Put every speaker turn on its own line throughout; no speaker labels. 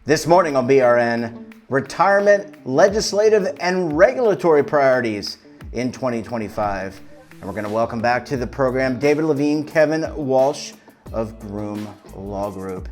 This morning on BRN, retirement, legislative, and regulatory priorities in 2025. And we're going to welcome back to the program David Levine, Kevin Walsh of Groom Law Group.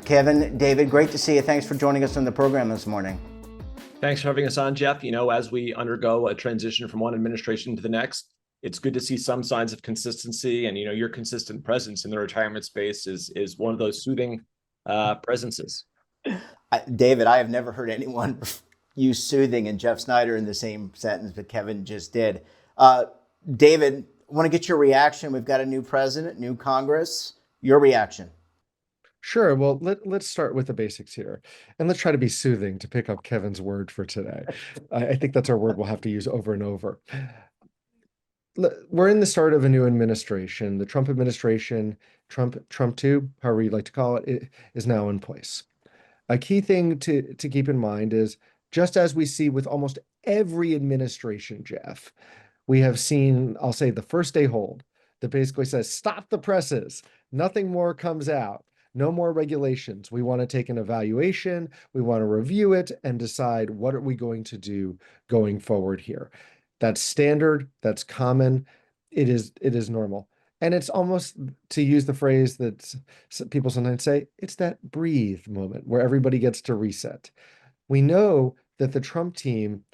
Kevin, David, great to see you. Thanks for joining us on the program this morning.
Thanks for having us on, Jeff. As we undergo a transition from one administration to the next, it's good to see some signs of consistency. And, your consistent presence in the retirement space is one of those soothing presences.
David, I have never heard anyone use soothing and Jeff Snyder in the same sentence, but Kevin just did. David, I want to get your reaction. We've got a new president, new Congress. Your reaction?
Sure. Well, let's start with the basics here, and let's try to be soothing to pick up Kevin's word for today. I think that's our word we'll have to use over and over. We're in the start of a new administration. The Trump administration, Trump 2, however you'd like to call it, is now in place. A key thing to keep in mind is, just as we see with almost every administration, Jeff, we have seen, I'll say, the first day hold that basically says, stop the presses. Nothing more comes out. No more regulations. We want to take an evaluation. We want to review it and decide what are we going to do going forward here. That's standard. That's common. It is normal. And it's almost, to use the phrase that people sometimes say, it's that breathe moment where everybody gets to reset. We know that the Trump team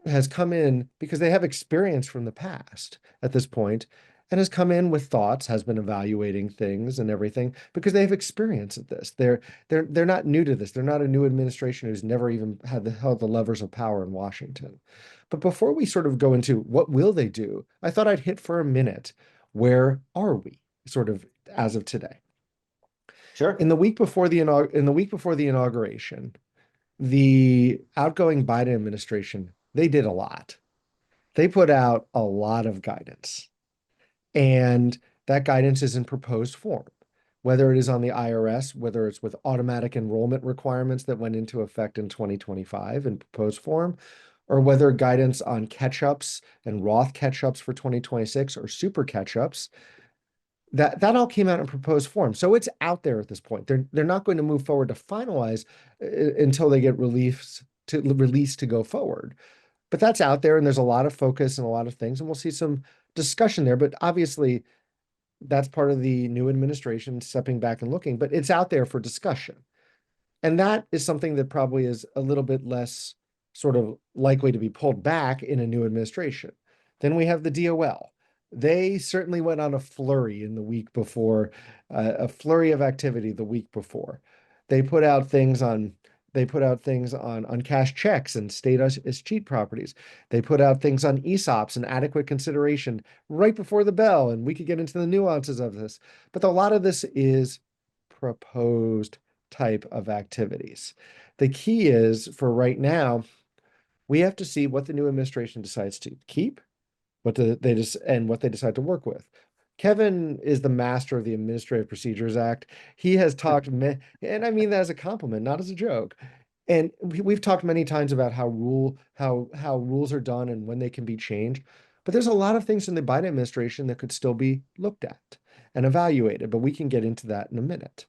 has come in because they have experience from the past at this point, and has come in with thoughts, has been evaluating things and everything because they have experience at this. They're not new to this. They're not a new administration who's never even held the levers of power in Washington. But before we sort of go into what will they do, I thought I'd hit for a minute, where are we sort of as of today?
Sure.
In the week before the inauguration, the outgoing Biden administration, they did a lot. They put out a lot of guidance. And that guidance is in proposed form, whether it is on the IRS, whether it's with automatic enrollment requirements that went into effect in 2025 in proposed form, or whether guidance on catch-ups and Roth catch-ups for 2026 or super catch-ups, that all came out in proposed form. So it's out there at this point. They're not going to move forward to finalize until they get released to go forward. But that's out there, and there's a lot of focus and a lot of things, and we'll see some discussion there. But obviously, that's part of the new administration stepping back and looking, but it's out there for discussion. And that is something that probably is a little bit less sort of likely to be pulled back in a new administration. Then we have the DOL. They certainly went on a flurry in the week before, a flurry of activity the week before. They put out things on cash checks and state as cheat properties. They put out things on ESOPs and adequate consideration right before the bell, and we could get into the nuances of this. But a lot of this is proposed type of activities. The key is, for right now, we have to see what the new administration decides to keep, what they decide to work with. Kevin is the master of the Administrative Procedures Act. He has talked, and I mean that as a compliment, not as a joke. And we've talked many times about how rules are done and when they can be changed. But there's a lot of things in the Biden administration that could still be looked at and evaluated, but we can get into that in a minute.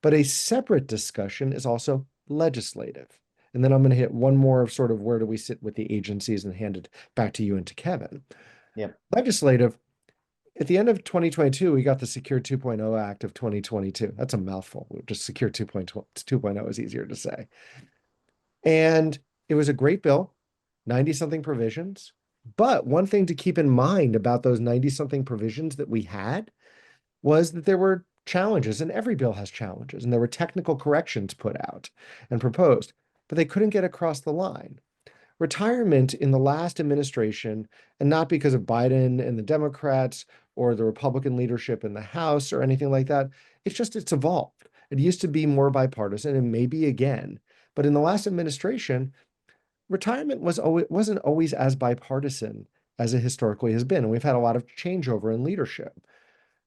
But a separate discussion is also legislative. And then I'm going to hit one more of sort of where do we sit with the agencies and hand it back to you and to Kevin.
Yep.
Legislative. At the end of 2022, we got the Secure 2.0 Act of 2022. That's a mouthful. Just Secure 2.0 is easier to say. And it was a great bill, 90-something provisions. But one thing to keep in mind about those 90-something provisions that we had was that there were challenges, and every bill has challenges, and there were technical corrections put out and proposed, but they couldn't get across the line. Retirement in the last administration, and not because of Biden and the Democrats or the Republican leadership in the House or anything like that, it's evolved. It used to be more bipartisan, and maybe again, but in the last administration, retirement wasn't always as bipartisan as it historically has been, and we've had a lot of changeover in leadership.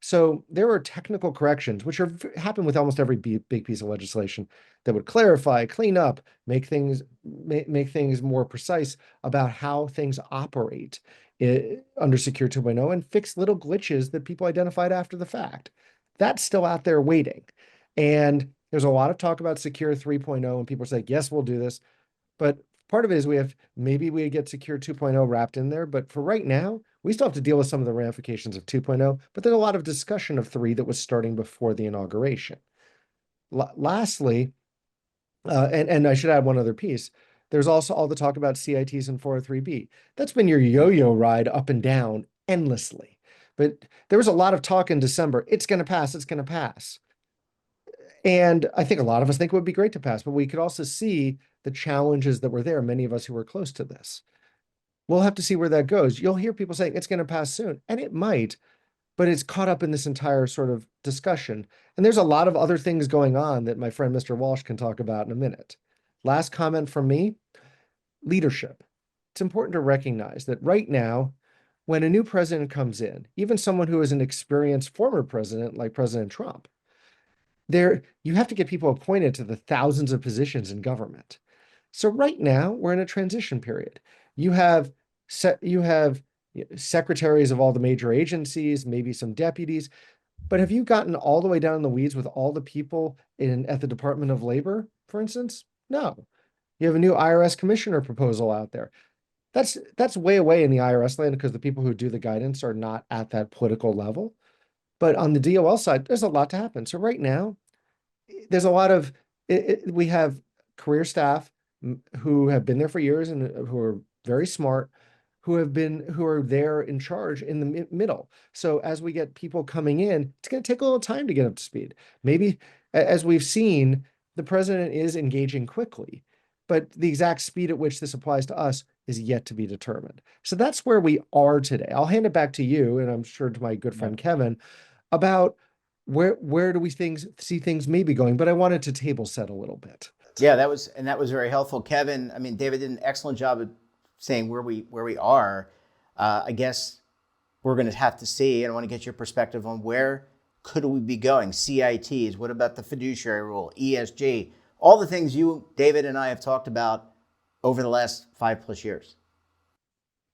So there were technical corrections, which happen with almost every big piece of legislation, that would clarify, clean up, make things more precise about how things operate under Secure 2.0, and fix little glitches that people identified after the fact. That's still out there waiting. And There's a lot of talk about Secure 3.0, and people say, yes, we'll do this. But part of it is maybe we get Secure 2.0 wrapped in there. But for right now, we still have to deal with some of the ramifications of 2.0. But there's a lot of discussion of 3 that was starting before the inauguration. Lastly, and I should add one other piece. There's also all the talk about CITs and 403B. That's been your yo-yo ride up and down endlessly. But there was a lot of talk in December. It's going to pass. It's going to pass. And I think a lot of us think it would be great to pass, but we could also see the challenges that were there, many of us who were close to this. We'll have to see where that goes. You'll hear people saying it's going to pass soon, and it might, but it's caught up in this entire sort of discussion. And there's a lot of other things going on that my friend Mr. Walsh can talk about in a minute. Last comment from me, leadership. It's important to recognize that right now, when a new president comes in, even someone who is an experienced former president like President Trump, you have to get people appointed to the thousands of positions in government. So right now we're in a transition period. You have secretaries of all the major agencies, maybe some deputies, but have you gotten all the way down in the weeds with all the people at the Department of Labor, for instance? No. You have a new IRS commissioner proposal out there. That's way away in the IRS land because the people who do the guidance are not at that political level. But on the DOL side, there's a lot to happen. So right now, there's a lot of, we have career staff who have been there for years and who are very smart, who are there in charge in the middle. So as we get people coming in, it's going to take a little time to get up to speed. Maybe, as we've seen, the president is engaging quickly, but the exact speed at which this applies to us is yet to be determined. So that's where we are today. I'll hand it back to you, and I'm sure to my good friend Kevin, about where do we see things maybe going, but I wanted to table set a little bit.
Yeah, that was very helpful. Kevin, I mean, David did an excellent job of saying where we are. I guess we're going to have to see, and I want to get your perspective on where could we be going? CITs, what about the fiduciary rule, ESG, all the things you, David, and I have talked about over the last 5+ years.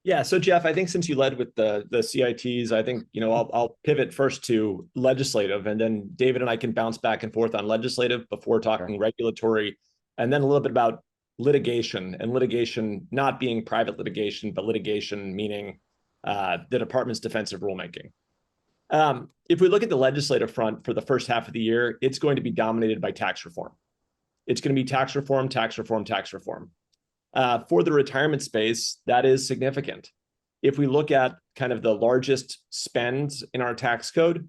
Yeah. So Jeff, I think since you led with the CITs, I think, I'll pivot first to legislative, and then David and I can bounce back and forth on legislative before talking regulatory, and then a little bit about litigation, and litigation not being private litigation, but litigation meaning the department's defensive rulemaking. If we look at the legislative front for the first half of the year, it's going to be dominated by tax reform. It's going to be tax reform, tax reform, tax reform. For the retirement space, that is significant. If we look at kind of the largest spends in our tax code,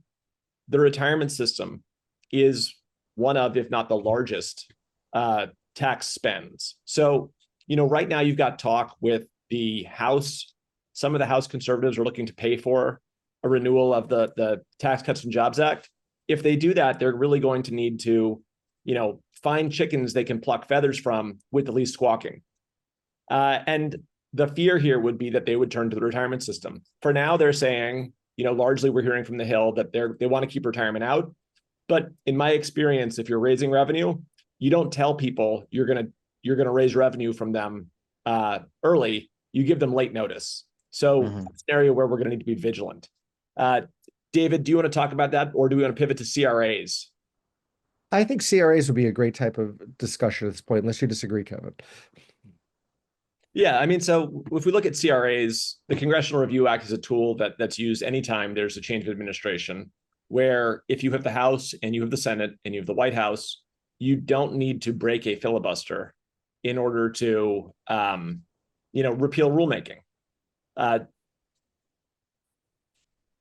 the retirement system is one of, if not the largest, tax spends. So, right now you've got talk with the House. Some of the House conservatives are looking to pay for a renewal of the Tax Cuts and Jobs Act. If they do that, they're really going to need to, find chickens they can pluck feathers from with the least squawking. And the fear here would be that they would turn to the retirement system. For now, they're saying, largely we're hearing from the Hill that they want to keep retirement out. But in my experience, if you're raising revenue, you don't tell people you're gonna raise revenue from them early. You give them late notice. So that's an area where we're going to need to be vigilant. David, do you want to talk about that, or do we want to pivot to CRAs?
I think CRAs would be a great type of discussion at this point, unless you disagree, Kevin.
Yeah, I mean, so if we look at CRAs, the Congressional Review Act is a tool that's used anytime there's a change of administration, where if you have the House and you have the Senate and you have the White House, you don't need to break a filibuster in order to, repeal rulemaking.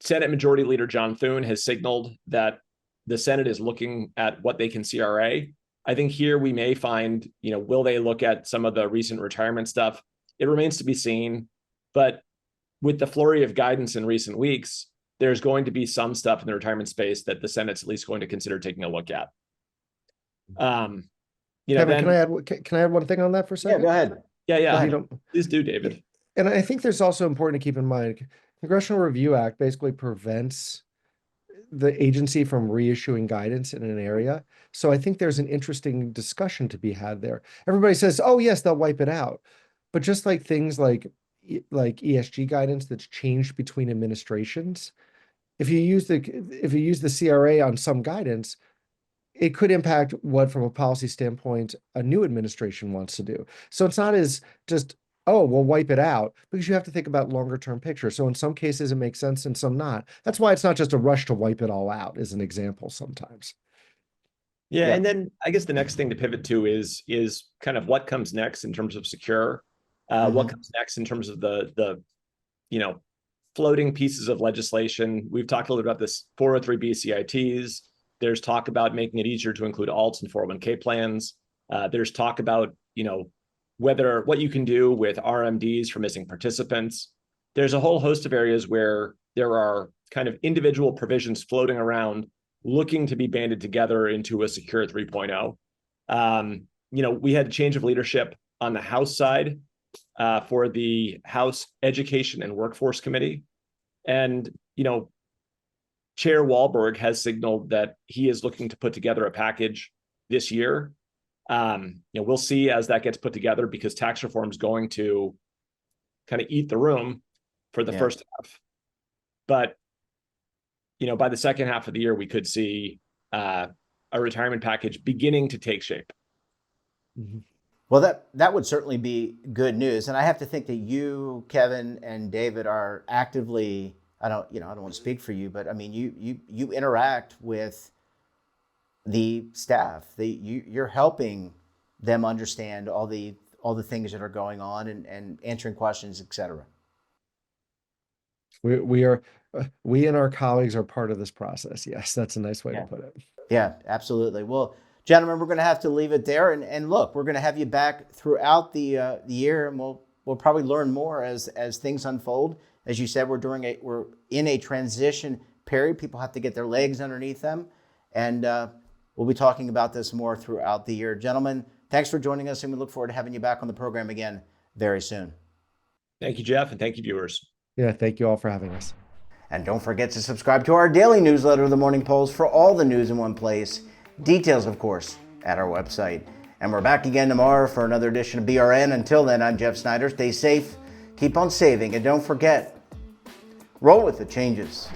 Senate Majority Leader John Thune has signaled that the Senate is looking at what they can CRA. I think here we may find, will they look at some of the recent retirement stuff? It remains to be seen. But with the flurry of guidance in recent weeks, there's going to be some stuff in the retirement space that the Senate's at least going to consider taking a look at.
Kevin, can I add one thing on that for a second?
Yeah, go ahead.
Yeah. Please do, David.
And I think there's also important to keep in mind, Congressional Review Act basically prevents the agency from reissuing guidance in an area. So I think there's an interesting discussion to be had there. Everybody says, oh yes, they'll wipe it out. But just like things like ESG guidance that's changed between administrations, if you use the CRA on some guidance, it could impact what, from a policy standpoint, a new administration wants to do. So it's not as just, oh, we'll wipe it out, because you have to think about longer term picture. So in some cases it makes sense, and some not. That's why it's not just a rush to wipe it all out, as an example sometimes.
Yeah,
Yeah.
and then I guess the next thing to pivot to is kind of what comes next in terms of secure, what comes next in terms of the floating pieces of legislation. We've talked a little bit about this 403B CITs. There's talk about making it easier to include alts and 401k plans. There's talk about what you can do with RMDs for missing participants. There's a whole host of areas where there are kind of individual provisions floating around, looking to be banded together into a secure 3.0. We had a change of leadership on the House side for the House Education and Workforce Committee. And, Chair Walberg has signaled that he is looking to put together a package this year. We'll see as that gets put together, because tax reform is going to kind of eat the room for the first half. But by the second half of the year, we could see a retirement package beginning to take shape.
Mm-hmm.
Well, that would certainly be good news. And I have to think that you, Kevin, and David are actively, I don't want to speak for you, but I mean, you interact with the staff. You're helping them understand all the things that are going on and answering questions, et cetera.
We and our colleagues are part of this process. Yes, that's a nice way to put it.
Yeah, absolutely. Well, gentlemen, we're going to have to leave it there. And look, we're going to have you back throughout the year, and we'll probably learn more as things unfold. As you said, we're in a transition period. People have to get their legs underneath them, and we'll be talking about this more throughout the year. Gentlemen, thanks for joining us, and we look forward to having you back on the program again very soon.
Thank you, Jeff, and thank you, viewers.
Yeah, thank you all for having us.
And don't forget to subscribe to our daily newsletter, The Morning Polls, for all the news in one place. Details, of course, at our website. And we're back again tomorrow for another edition of BRN. Until then, I'm Jeff Snyder. Stay safe, keep on saving, and don't forget, roll with the changes.